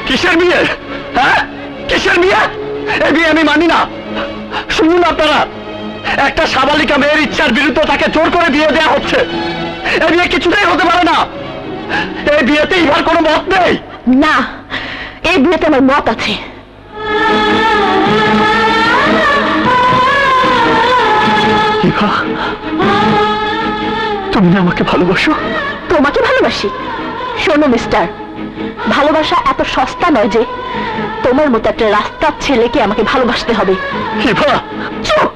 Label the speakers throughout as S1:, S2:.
S1: কিসের বিয়ে? হ্যাঁ, কিসের বিয়ে? এই বিয়ে আমি মানি না। শুনুন আপনারা, একটা সাবালিকা মেয়ের ইচ্ছার বিরুদ্ধে তাকে জোর করে বিয়ে দেওয়া হচ্ছে। এই বিয়ে কিছুতেই হতে পারে না। এই বিয়েতে ইহার কোনো মত নেই।
S2: না, এই বিয়েতে আমার মত আছে।
S1: ইভা, তুমি না আমাকে ভালোবাসো?
S2: তোমাকে ভালোবাসি? শোনো মিস্টার, ভালোবাসা এত সস্তা নয় যে তোমার মতো একটা রাস্তার ছেলেকে আমাকে ভালোবাসতে হবে।
S1: ইভা,
S2: চুপ,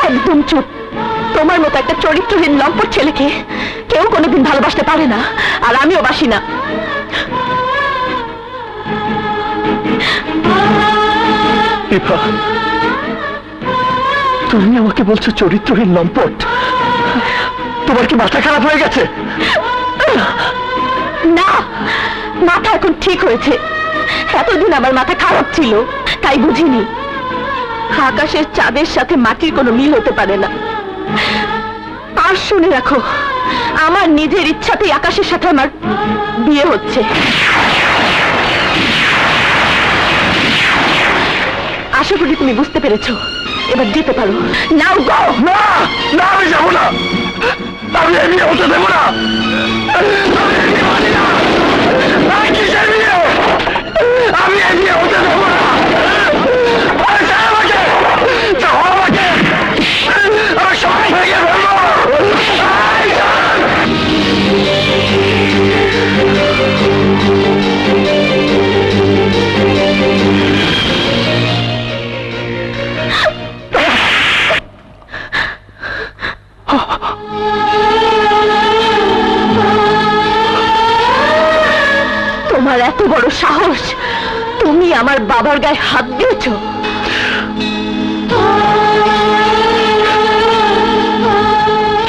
S2: একদম চুপ। তোমার মতো একটা চরিত্রহীন লম্পট ছেলেকে কেউ কোনোদিন ভালোবাসতে পারে না, আর আমিও বাসি না।
S1: ইভা, তুমি আমাকে বলছো চরিত্রহীন লম্পট? তোমার কি মাথা খারাপ হয়ে গেছে?
S2: না, মাথা এখন ঠিক হয়েছে। এতদিন আমার মাথা খারাপ ছিল, তাই বুঝিনি আকাশের চাঁদের সাথে মাটির কোনো মিল হতে পারে না। আর শুনে রাখো, আমার নিজের ইচ্ছাতেই আকাশের সাথে আমার বিয়ে হচ্ছে। আশা করি তুমি বুঝতে পেরেছো। এবার যেতে পারো। নাও গো।
S1: না না, আমি যাবো না। আমি এই বিয়ে হতে দেবো না। আমি এই বিয়ে মানি না। আমি কিসের বিয়ে? আমি এই বিয়ে হতে দেবো না। আরে ছাড় আমাকে, ছাড় আমাকে। আমি সব ভেঙে ফেলবো। এই ছাড়।
S2: তোমার এত বড় সাহস, তুমি আমার বাবার গায়ে হাত দিয়েছো?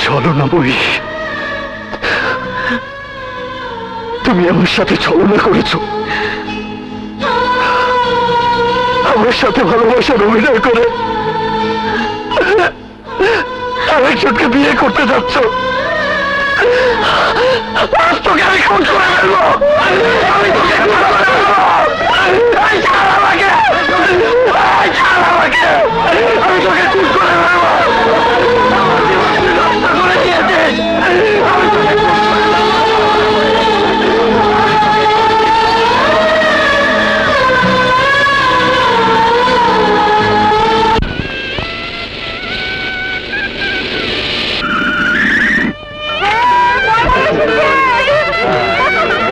S1: ছলনা বই, তুমি আমার সাথে ছলনা করেছো। আমার সাথে ভালোবাসার অভিনয় করে আরেকজনকে বিয়ে করতে যাচ্ছ। আজ তোকে আমি খুন